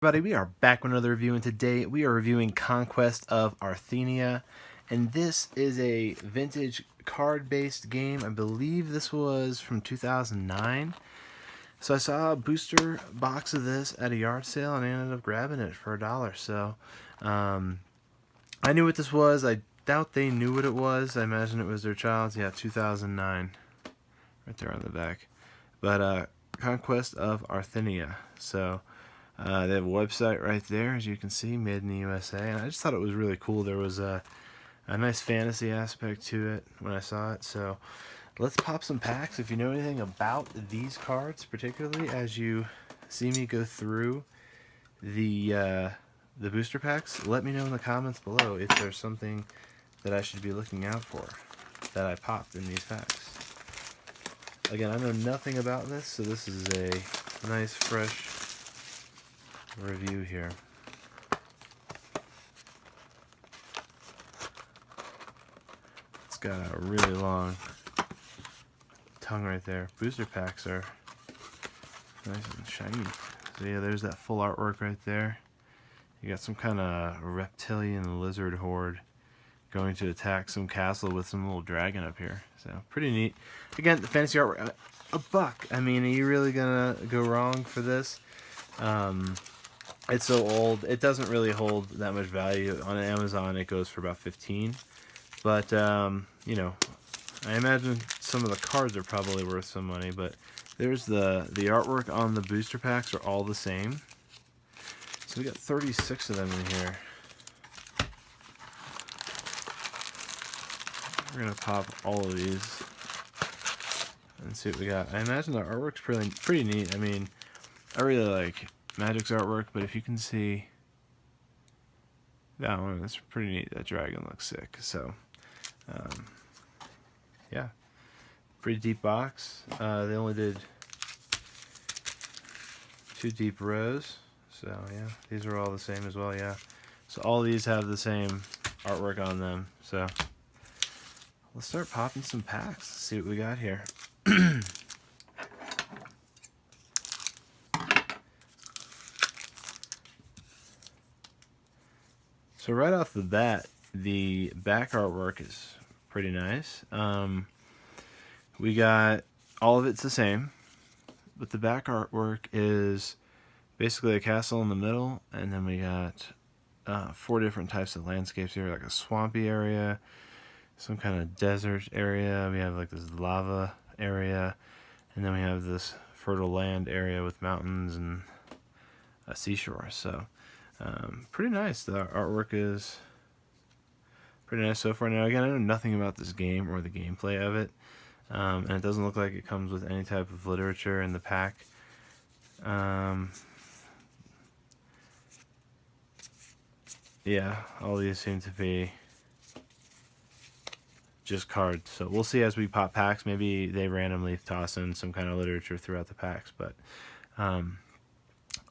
Everybody, we are back with another review, and today we are reviewing Conquest of Arthenia, and this is a vintage card-based game. I believe this was from 2009. So I saw a booster box of this at a yard sale, and I ended up grabbing it for $1. So I knew what this was. I doubt they knew what it was. I imagine it was their child's. Yeah, 2009, right there on the back. But Conquest of Arthenia. So they have a website right there, as you can see, made in the USA, and I just thought it was really cool. There was a nice fantasy aspect to it when I saw it. So let's pop some packs. If you know anything about these cards, particularly as you see me go through the booster packs, let me know in the comments below if there's something that I should be looking out for that I popped in these packs. Again, I know nothing about this, so this is a nice, fresh review here. It's got a really long tongue right there. Booster packs are nice and shiny. So yeah, there's that full artwork right there. You got some kind of reptilian lizard horde going to attack some castle with some little dragon up here. So pretty neat. Again, the fantasy artwork, $1. I mean, are you really gonna go wrong for this? It's so old, it doesn't really hold that much value. On Amazon, it goes for about $15. But, you know, I imagine some of the cards are probably worth some money. But there's the artwork on the booster packs are all the same. So we got 36 of them in here. We're going to pop all of these and see what we got. I imagine the artwork's pretty neat. I mean, I really like Magic's artwork, but if you can see that one, that's pretty neat. That dragon looks sick. So, yeah, pretty deep box. They only did 2 deep rows. So, yeah, these are all the same as well, yeah. So all these have the same artwork on them. So let's start popping some packs. Let's see what we got here. So right off the bat, the back artwork is pretty nice. We got all of it's the same, but the back artwork is basically a castle in the middle, and then we got 4 different types of landscapes here, like a swampy area, some kind of desert area. We have like this lava area, and then we have this fertile land area with mountains and a seashore. So pretty nice. The artwork is pretty nice so far. Now, again, I know nothing about this game or the gameplay of it, and it doesn't look like it comes with any type of literature in the pack. Yeah, all these seem to be just cards. So we'll see as we pop packs. Maybe they randomly toss in some kind of literature throughout the packs, but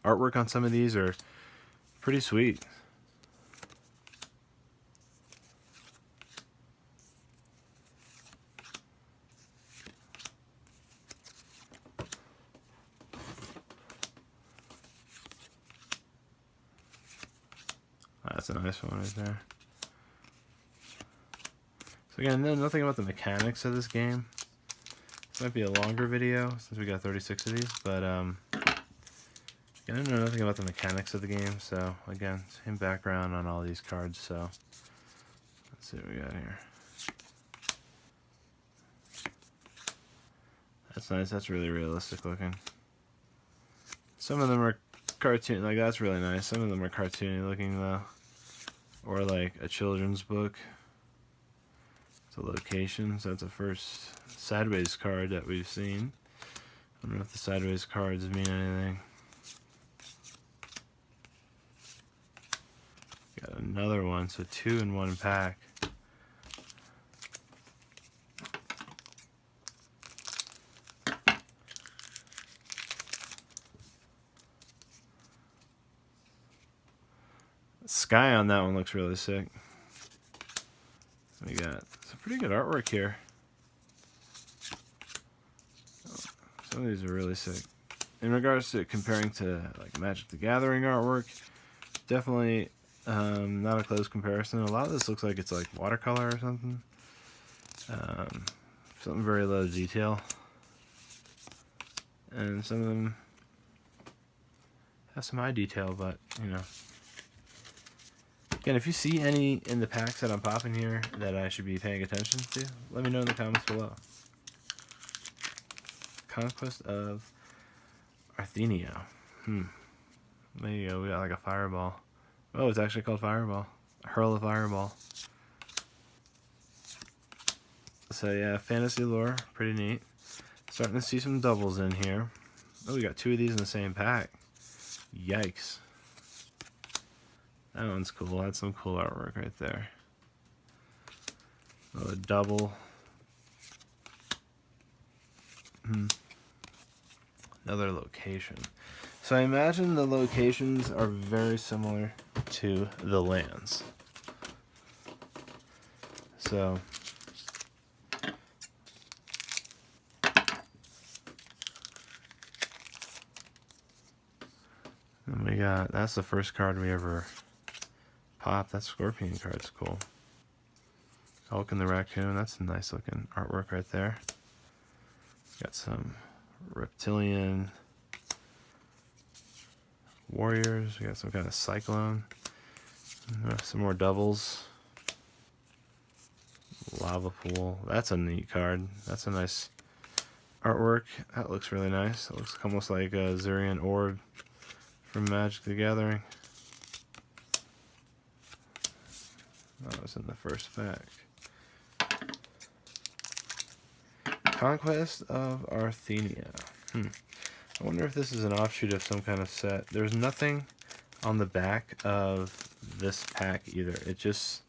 artwork on some of these are pretty sweet. That's a nice one right there. So again, nothing about the mechanics of this game. This might be a longer video since we got 36 of these, but I don't know nothing about the mechanics of the game. So again, same background on all these cards. So let's see what we got here. That's nice. That's really realistic looking. Some of them are cartoon, like that's really nice. Some of them are cartoony looking though, or like a children's book. It's a location. So that's the first sideways card that we've seen. I don't know if the sideways cards mean anything. Got another one, so 2 in 1 pack. The sky on that one looks really sick. We got some pretty good artwork here. Some of these are really sick. in regards to comparing to like Magic the Gathering artwork, definitely not a close comparison. A lot of this looks like it's like watercolor or something. Something very low detail. And some of them have some high detail, but, you know. Again, if you see any in the packs that I'm popping here that I should be paying attention to, let me know in the comments below. Conquest of Arthenia. There you go, we got like a fireball. Oh, it's actually called Fireball. Hurl a Fireball. So yeah, fantasy lore, pretty neat. Starting to see some doubles in here. Oh, we got 2 of these in the same pack. Yikes. That one's cool. That's some cool artwork right there. Oh, a double. Another location. So I imagine the locations are very similar to the lands. So and we got, that's the first card we ever popped. That Scorpion card's cool. Hulk and the Raccoon, that's a nice looking artwork right there. Got some Reptilian Warriors. We got some kind of Cyclone. Some more doubles. Lava Pool. That's a neat card. That's a nice artwork. That looks really nice. It looks almost like a Zurian Orb from Magic the Gathering. That was in the first pack. Conquest of Arthenia. I wonder if this is an offshoot of some kind of set. There's nothing on the back of this pack either. It just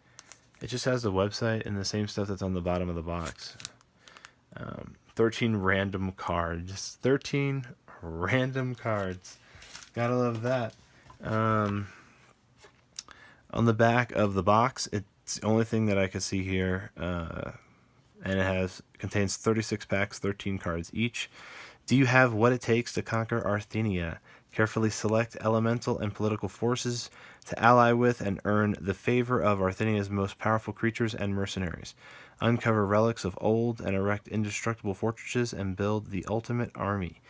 has the website and the same stuff that's on the bottom of the box. 13 random cards. Just 13 random cards. Gotta love that. On the back of the box, it's the only thing that I can see here. And it contains 36 packs, 13 cards each. Do you have what it takes to conquer Arthenia? Carefully select elemental and political forces to ally with and earn the favor of Arthenia's most powerful creatures and mercenaries. Uncover relics of old and erect indestructible fortresses and build the ultimate army.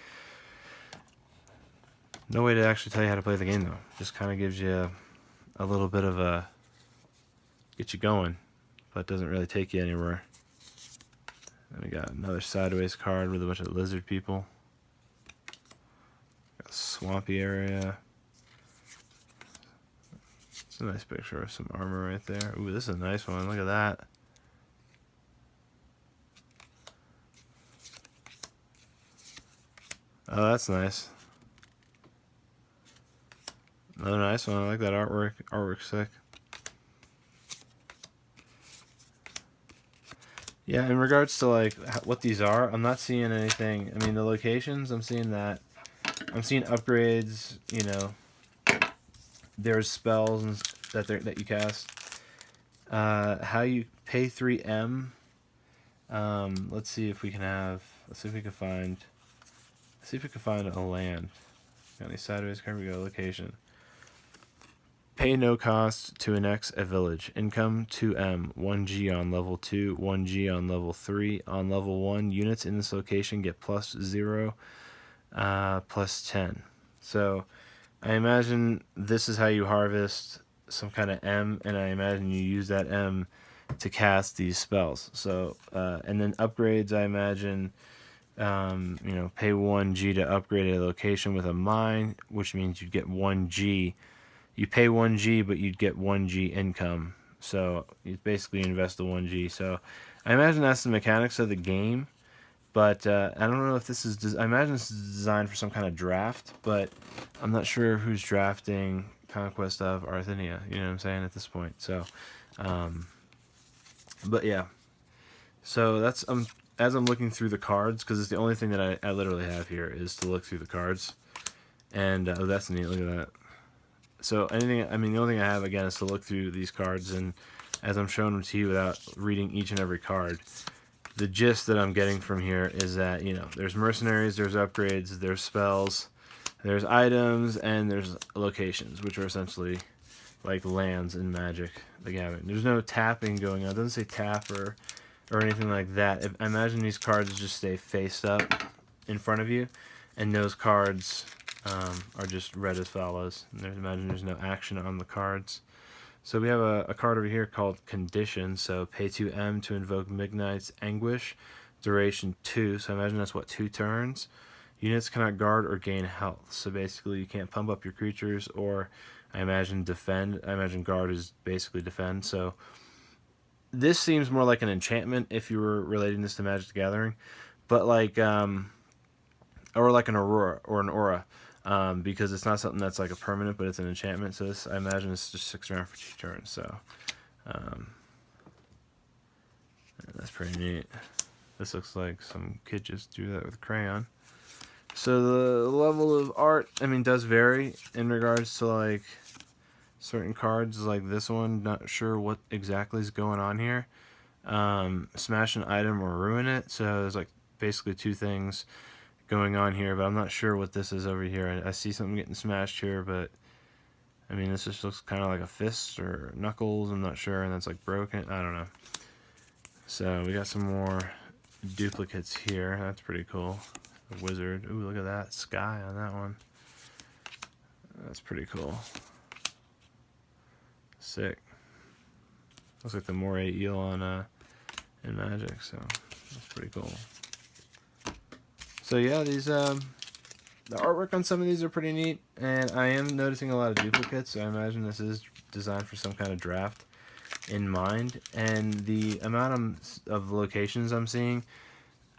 No way to actually tell you how to play the game, though. Just kind of gives you a little bit of a... get you going, but doesn't really take you anywhere. And we got another sideways card with a bunch of lizard people. Got a swampy area. It's a nice picture of some armor right there. Ooh, this is a nice one. Look at that. Oh, that's nice. Another nice one. I like that artwork. Artwork's sick. Yeah, in regards to like what these are, I'm not seeing anything. I mean, the locations, I'm seeing that. I'm seeing upgrades. You know, there's spells and that you cast. How you pay 3M. Let's see if we can have. Let's see if we can find. Let's see if we can find a land. Got any sideways? Here we go. Location. Pay no cost to annex a village. Income 2M, 1G on level 2, 1G on level 3. On level 1, units in this location get +0, +10. So I imagine this is how you harvest some kind of M, and I imagine you use that M to cast these spells. So and then upgrades, I imagine, you know, pay 1G to upgrade a location with a mine, which means you'd get 1G. You pay 1G, but you'd get 1G income. So you basically invest the 1G. So I imagine that's the mechanics of the game. But I don't know if this is... I imagine this is designed for some kind of draft. But I'm not sure who's drafting Conquest of Arthenia. You know what I'm saying at this point. So, but yeah. So that's... as I'm looking through the cards, because it's the only thing that I literally have here is to look through the cards. And oh, that's neat. Look at that. So anything, I mean, the only thing I have, again, is to look through these cards, and as I'm showing them to you without reading each and every card, the gist that I'm getting from here is that, you know, there's mercenaries, there's upgrades, there's spells, There's items and there's locations, which are essentially like lands in Magic the Gathering. There's no tapping going on. It doesn't say tap or anything like that. I imagine these cards just stay faced up in front of you, and those cards are just read as follows. Imagine there's no action on the cards. So we have a card over here called Condition. So pay 2M to invoke Midnight's Anguish. Duration 2. So imagine that's what, 2 turns. Units cannot guard or gain health. So basically you can't pump up your creatures, or I imagine defend. I imagine guard is basically defend. So this seems more like an enchantment if you were relating this to Magic the Gathering. But like, or like an aurora or an aura. Because it's not something that's like a permanent, but it's an enchantment. So this, I imagine, it's just 6 around for 2 turns. So that's pretty neat. This looks like some kid just drew that with a crayon. So the level of art, I mean, does vary in regards to like certain cards, like this one. Not sure what exactly is going on here. Smash an item or ruin it. So there's like basically 2 things going on here, but I'm not sure what this is over here. I see something getting smashed here, but I mean, this just looks kind of like a fist or knuckles. I'm not sure, and that's like broken. I don't know. So we got some more duplicates here. That's pretty cool. A wizard. Ooh, look at that sky on that one. That's pretty cool. Sick. Looks like the moray eel on in Magic, so that's pretty cool. So yeah, these the artwork on some of these are pretty neat, and I am noticing a lot of duplicates, so I imagine this is designed for some kind of draft in mind. And the amount of locations I'm seeing,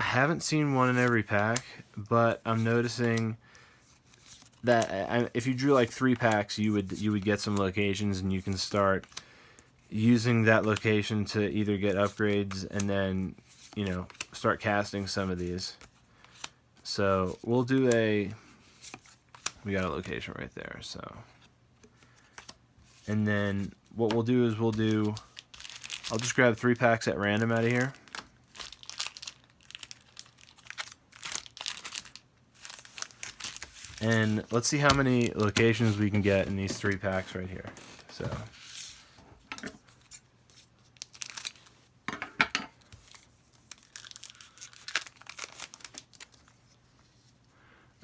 I haven't seen one in every pack, but I'm noticing that if you drew like 3 packs, you would get some locations, and you can start using that location to either get upgrades and then, you know, start casting some of these. So we'll do we got a location right there, so. And then what we'll do is I'll just grab 3 packs at random out of here. And let's see how many locations we can get in these 3 packs right here. So.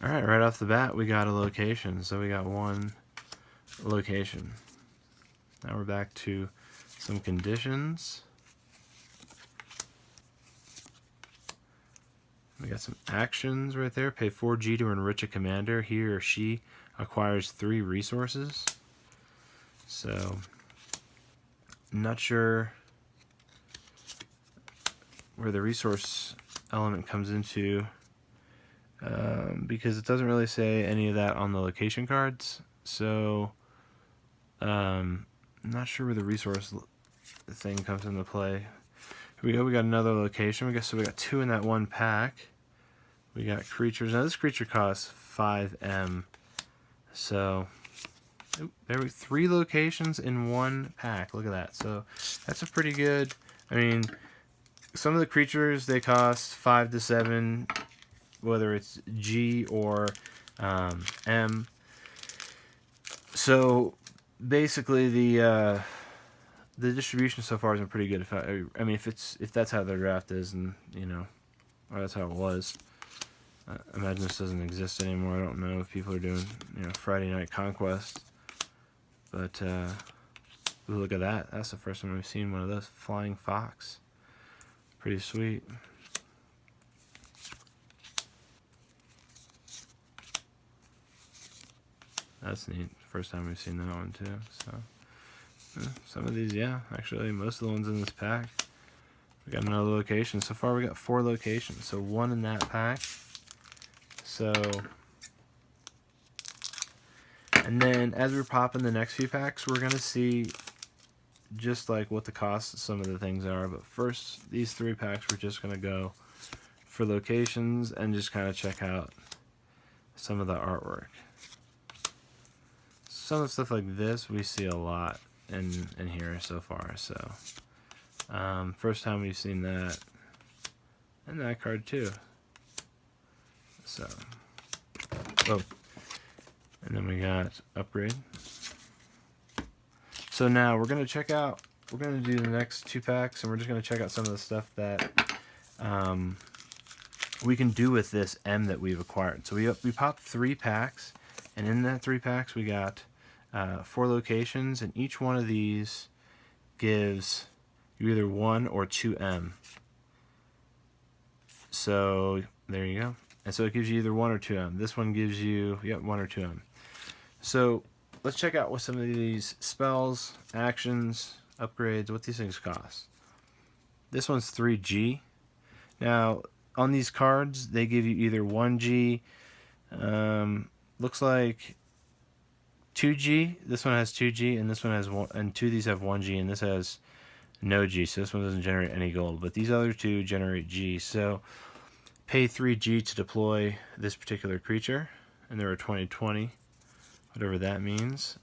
Alright, right off the bat, we got a location. So we got 1 location. Now we're back to some conditions. We got some actions right there. Pay 4G to enrich a commander. He or she acquires 3 resources. So, not sure where the resource element comes into. Because it doesn't really say any of that on the location cards, so I'm not sure where the resource thing comes into play. Here we go. We got another location. We got 2 in that 1 pack. We got creatures. Now this creature costs 5M, so there we 3 locations in 1 pack. Look at that. So that's a pretty good. I mean, some of the creatures, they cost 5 to 7. Whether it's G or M. So basically, the distribution so far has been pretty good. I mean, if that's how their draft is, and you know, or that's how it was. I imagine this doesn't exist anymore. I don't know if people are doing, you know, Friday Night Conquest, but ooh, look at that. That's the first time we've seen one of those. Flying Fox. Pretty sweet. That's neat. First time we've seen that one too. So some of these, yeah, actually most of the ones in this pack. We got another location. So far we got 4 locations. So 1 in that pack. So, and then as we're popping the next few packs, we're gonna see just like what the cost of some of the things are. But first, these 3 packs, we're just gonna go for locations and just kind of check out some of the artwork. Some of the stuff like this we see a lot in here so far. So first time we've seen that, and that card too. So, oh, And then we got upgrade. So now we're going to do the next 2 packs, and we're just going to check out some of the stuff that we can do with this M that we've acquired. So we popped 3 packs, and in that 3 packs we got 4 locations, and each one of these gives you either 1 or 2 M. So there you go. And so it gives you either 1 or 2 M. This one gives you 1 or 2 M. So let's check out what some of these spells, actions, upgrades, what these things cost. This one's 3G. Now, on these cards, they give you either 1G, looks like 2G. This one has 2G, and this one has 1, and 2 of these have 1G, and this has no G, so this one doesn't generate any gold. But these other 2 generate G, so pay 3G to deploy this particular creature, and there are 20, whatever that means.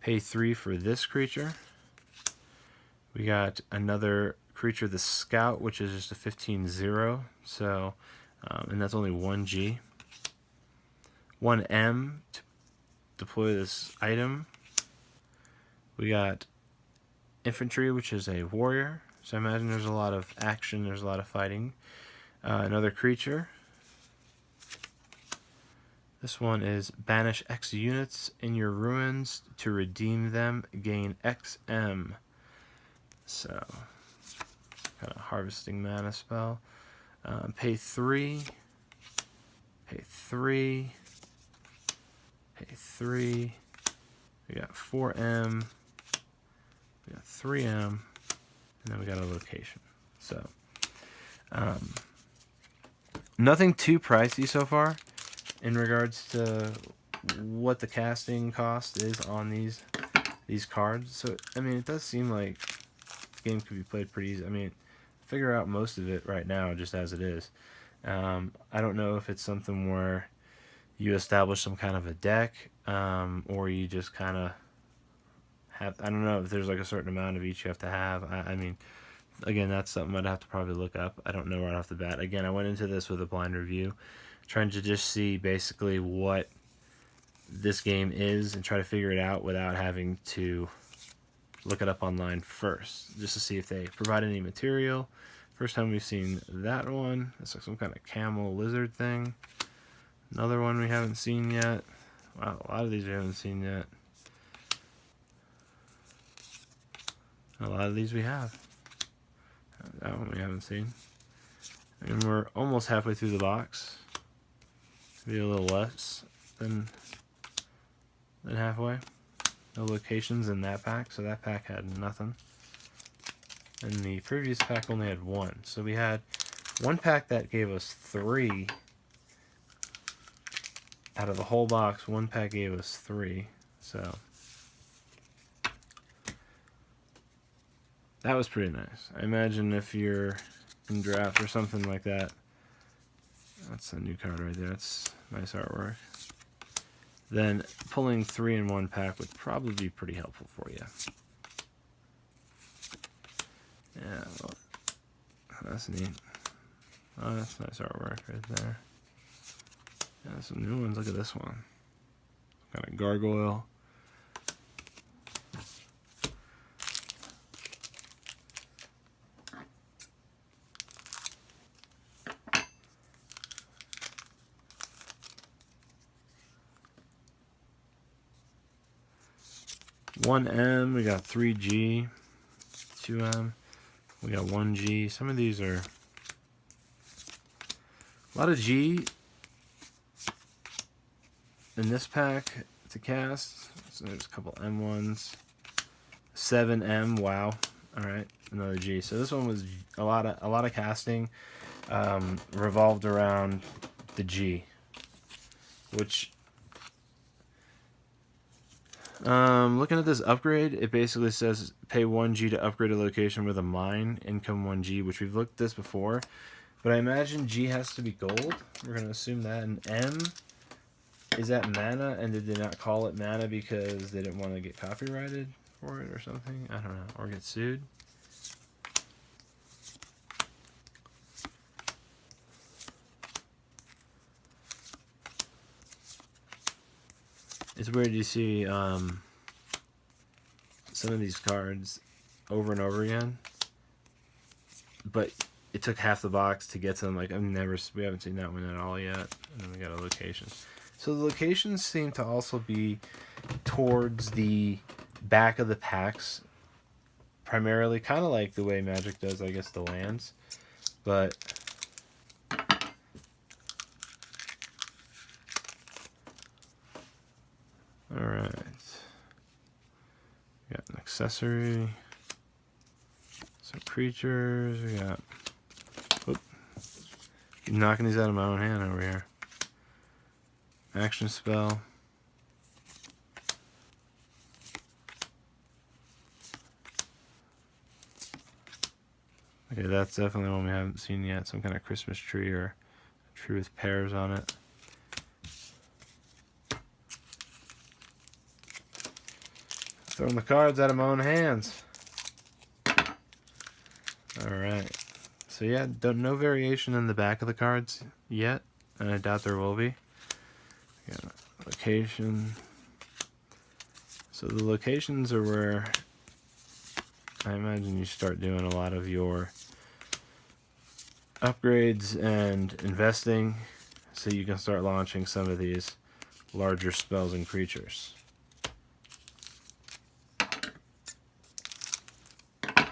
Pay 3 for this creature. We got another creature, the Scout, which is just a 15/0, so and that's only 1G. 1M to deploy this item. We got Infantry, which is a warrior, so I imagine there's a lot of action, there's a lot of fighting. Another creature. This one is banish X units in your ruins. To redeem them, gain XM. So, kind of harvesting mana spell. Pay 3. Pay 3. Pay 3. We got 4M. We got 3M. And then we got a location. So, nothing too pricey so far in regards to what the casting cost is on these cards. So, I mean, it does seem like the game could be played pretty easy. I mean, figure out most of it right now just as it is. I don't know if it's something where you establish some kind of a deck, or you just kind of have, I don't know if there's like a certain amount of each you have to have. I mean, again, that's something I'd have to probably look up. I don't know right off the bat. Again, I went into this with a blind review, trying to just see basically what this game is and try to figure it out without having to look it up online first, just to see if they provide any material. First time we've seen that one. It's like some kind of camel lizard thing. Another one we haven't seen yet. Wow, a lot of these we haven't seen yet. A lot of these we have. That one we haven't seen. And we're almost halfway through the box. Maybe a little less than halfway. No locations in that pack, so that pack had nothing. And the previous pack only had 1. So we had one pack that gave us 3. Out of the whole box, one pack gave us 3. So that was pretty nice. I imagine if you're in draft or something like that, that's a new card right there. That's nice artwork. Then pulling 3 in one pack would probably be pretty helpful for you. Yeah, well, that's neat. Oh, that's nice artwork right there. Yeah, some new ones. Look at this one. Got a gargoyle. One M, we got 3G, 2M, we got 1G. Some of these are a lot of G in this pack to cast. So there's a couple M1s. 7M, wow. Alright, another G. So this one was a lot of casting revolved around the G, which looking at this upgrade, it basically says pay 1G to upgrade a location with a mine, income 1G, which we've looked at this before. But I imagine G has to be gold. We're going to assume that. And M, is that mana? And did they not call it mana because they didn't want to get copyrighted for it or something? I don't know. Or get sued? it's weird you see some of these cards over and over again, but it took half the box to get to them. Like we haven't seen that one at all yet. And then we got a location. So the locations seem to also be towards the back of the packs, primarily, kind of like the way Magic does, I guess, the lands. But all right, we got an accessory, some creatures. We got. Whoop, keep knocking these out of my own hand over here. Action spell. Okay, that's definitely one we haven't seen yet. Some kind of Christmas tree or a tree with pears on it. Throwing the cards out of my own hands. Alright. So yeah, no variation in the back of the cards yet. And I doubt there will be. Got location. So the locations are where I imagine you start doing a lot of your upgrades and investing, so you can start launching some of these larger spells and creatures. I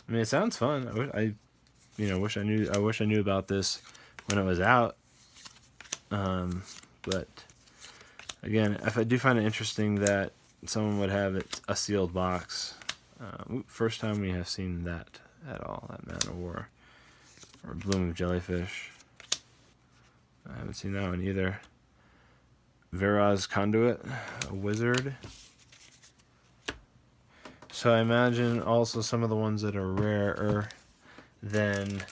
mean, it sounds fun. I wish I knew about this when it was out. But again, if I do find it interesting that someone would have a sealed box. First time we have seen that at all, that Man of War. Or Bloom of Jellyfish. I haven't seen that one either. Vera's Conduit, a wizard. So I imagine also some of the ones that are rarer than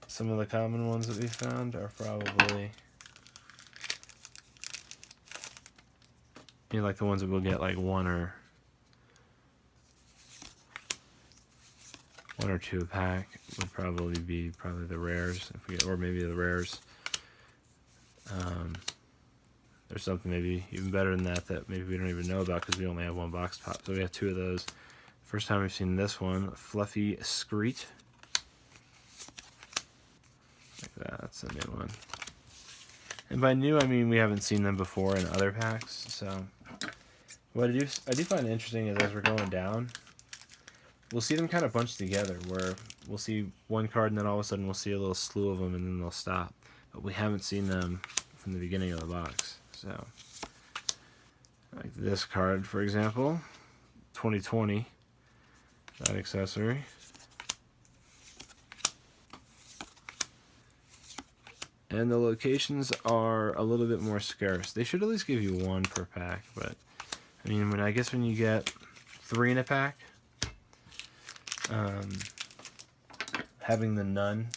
some of the common ones that we found are probably, like the ones that we'll get like one or two a pack would probably be the rares, if we get, or maybe the rares. There's something maybe even better than that maybe we don't even know about because we only have one box top. So we have two of those. First time we've seen this one, Fluffy Screet. Like that, that's a new one. And by new, I mean we haven't seen them before in other packs. So what I do find interesting is as we're going down, we'll see them kind of bunched together, where we'll see one card and then all of a sudden we'll see a little slew of them and then they'll stop. But we haven't seen them from the beginning of the box. So, like this card, for example, 2020, that accessory. And the locations are a little bit more scarce. They should at least give you one per pack, but I mean, I guess when you get 3 in a pack, having the none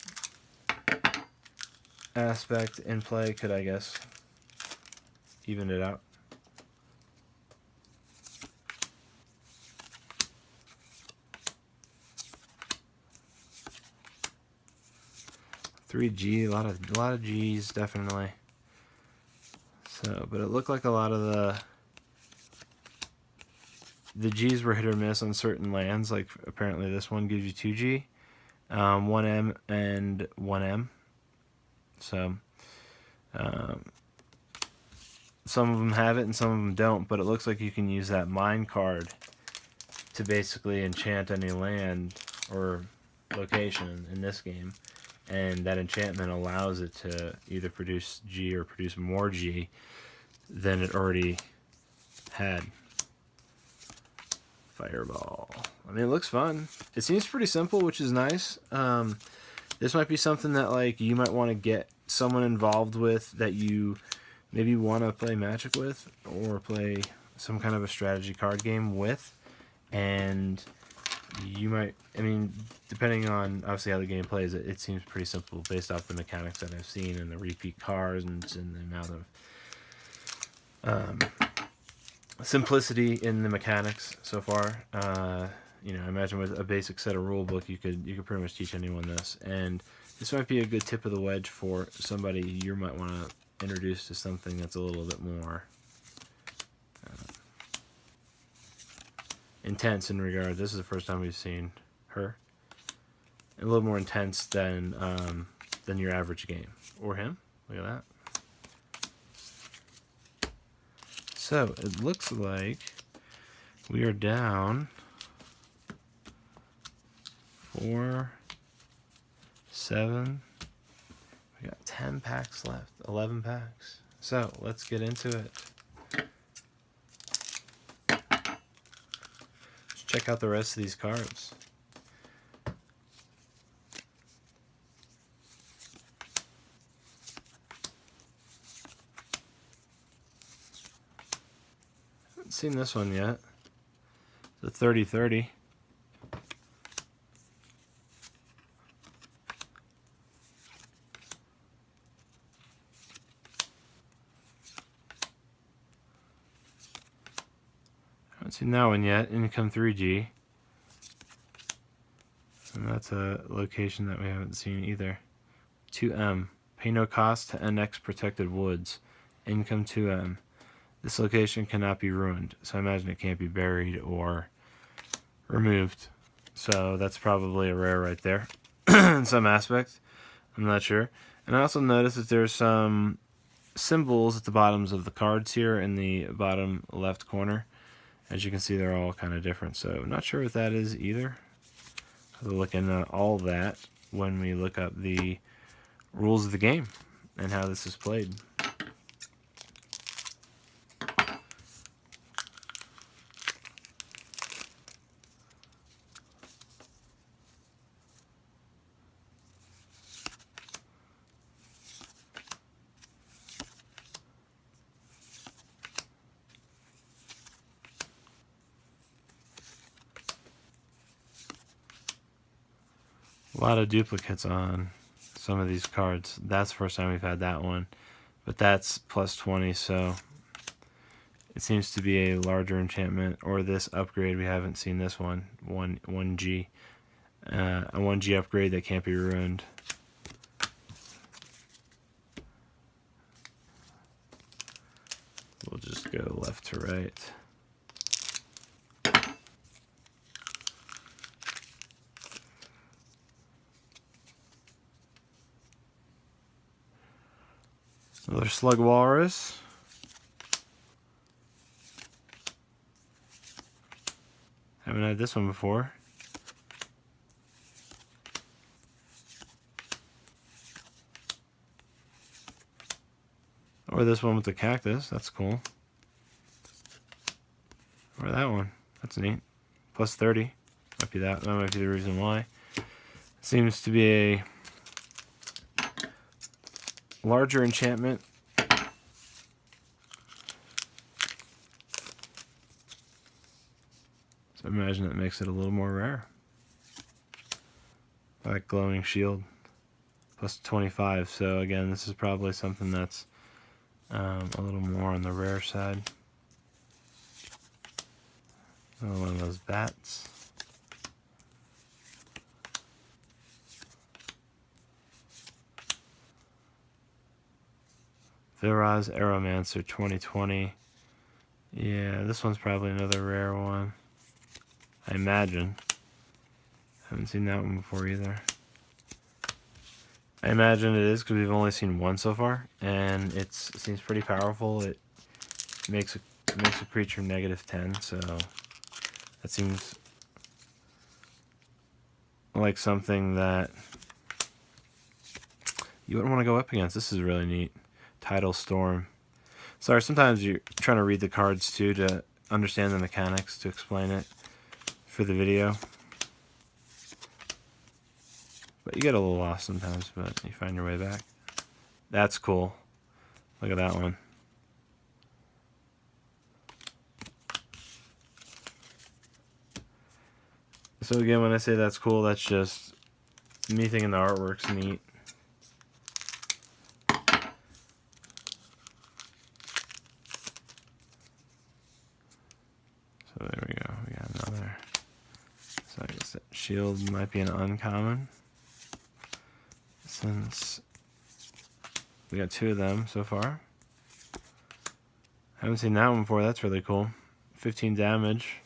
aspect in play could, I guess, even it out. $3G, a lot of G's, definitely. So, but it looked like a lot of the G's were hit or miss on certain lands. Like apparently this one gives you 2G, 1M and 1M. So some of them have it and some of them don't, but it looks like you can use that mine card to basically enchant any land or location in this game, and that enchantment allows it to either produce G or produce more G than it already had. Fireball. I mean, it looks fun. It seems pretty simple, which is nice. This might be something that like you might want to get someone involved with that you maybe want to play Magic with, or play some kind of a strategy card game with, and you might, I mean, depending on obviously how the game plays, it seems pretty simple based off the mechanics that I've seen and the repeat cards and the amount of simplicity in the mechanics so far. I imagine with a basic set of rule book, you could pretty much teach anyone this. And This might be a good tip of the wedge for somebody you might want to introduce to something that's a little bit more intense in regard. This is the first time we've seen her. A little more intense than your average game. Or him. Look at that. So, it looks like we are down 4, 7. We got 10 packs left. 11 packs. So, let's get into it. Let's check out the rest of these cards. Haven't seen this one yet. It's a 30-30. Haven't seen that one yet. Income 3G. And that's a location that we haven't seen either. 2M. Pay no cost to NX Protected Woods. Income 2M. This location cannot be ruined, so I imagine it can't be buried or removed. So that's probably a rare right there in some aspect. I'm not sure. And I also noticed that there's some symbols at the bottoms of the cards here in the bottom left corner. As you can see, they're all kind of different. So I'm not sure what that is either. We'll look into all that when we look up the rules of the game and how this is played. A lot of duplicates on some of these cards. That's the first time we've had that one. But that's plus 20, so it seems to be a larger enchantment. Or this upgrade, we haven't seen this one. 1G. A 1G upgrade that can't be ruined. We'll just go left to right. Another Slug Walrus. Haven't had this one before. Or this one with the cactus. That's cool. Or that one. That's neat. Plus 30. Might be that. That might be the reason why. Seems to be a larger enchantment. So I imagine that makes it a little more rare. I like glowing shield. Plus 25. So again, this is probably something that's a little more on the rare side. Another one of those bats. Viraz Aeromancer 2020. Yeah, this one's probably another rare one. I imagine. Haven't seen that one before either. I imagine it is because we've only seen one so far, and it seems pretty powerful. It makes a creature -10, so that seems like something that you wouldn't want to go up against. This is really neat. Tidal Storm. Sorry, sometimes you're trying to read the cards too to understand the mechanics to explain it for the video. But you get a little lost sometimes, but you find your way back. That's cool. Look at that one. So again, when I say that's cool, that's just me thinking the artwork's neat. So there we go. We got another. So I guess that shield might be an uncommon. since we got 2 of them so far. Haven't seen that one before. That's really cool. 15 damage.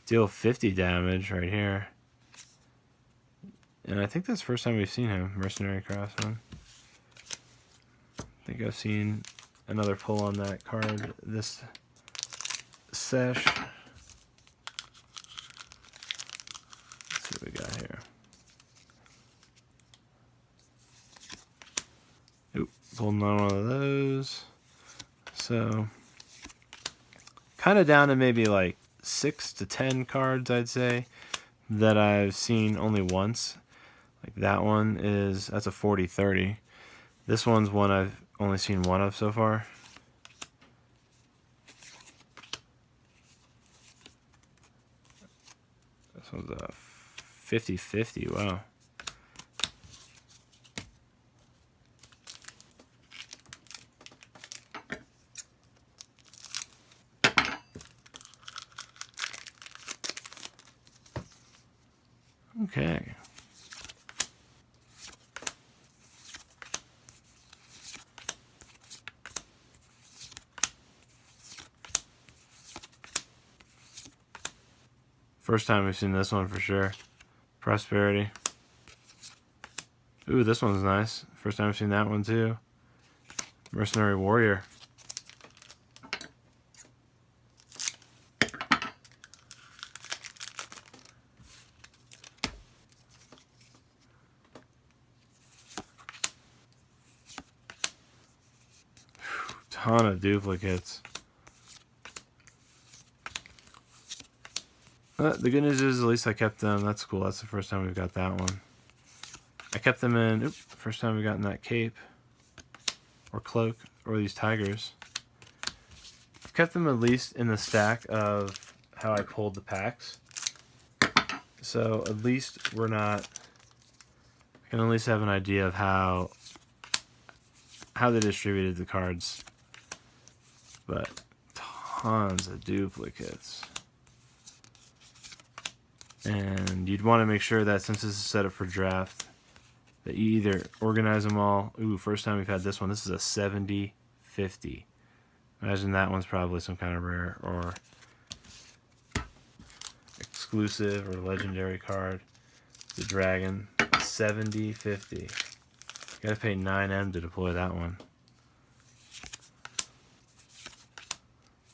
Deal 50 damage right here. And I think that's the first time we've seen him, Mercenary Craftsman. I think I've seen another pull on that card this sesh. Let's see what we got here. Oop, pulling on one of those. So, kind of down to maybe like 6 to 10 cards, I'd say, that I've seen only once. Like that one that's a 40-30. This one's one I've only seen one of so far. This one's a 50-50, wow. Okay. First time we've seen this one for sure. Prosperity. Ooh, this one's nice. First time I've seen that one too. Mercenary Warrior. Ton of duplicates. The good news is at least I kept them. That's cool. That's the first time we've got that one. I kept them in. Oops, first time we got in that cape or cloak or these tigers. I've kept them at least in the stack of how I pulled the packs. So at least we're not. I can at least have an idea of how they distributed the cards. But tons of duplicates. And you'd want to make sure that since this is set up for draft, that you either organize them all. Ooh, first time we've had this one. This is a 70-50. Imagine that one's probably some kind of rare or exclusive or legendary card. The dragon, 70-50. You gotta pay 9M to deploy that one.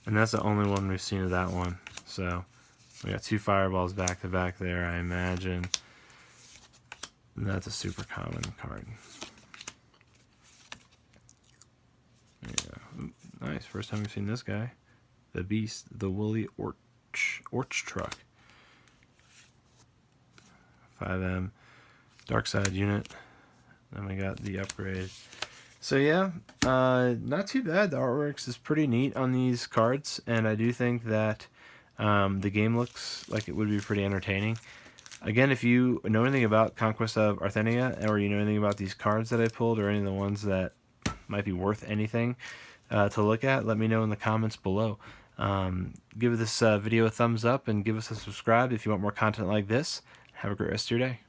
And that's the only one we've seen of that one. So we got 2 fireballs back to back there, I imagine. And that's a super common card. Yeah, nice. First time we've seen this guy. The Beast, the Woolly Orch Truck. 5M. Dark Side unit. Then we got the upgrade. So yeah, not too bad. The artwork is pretty neat on these cards, and I do think that the game looks like it would be pretty entertaining. Again, if you know anything about Conquest of Arthenia, or you know anything about these cards that I pulled, or any of the ones that might be worth anything to look at, let me know in the comments below. Give this video a thumbs up and give us a subscribe if you want more content like this. Have a great rest of your day.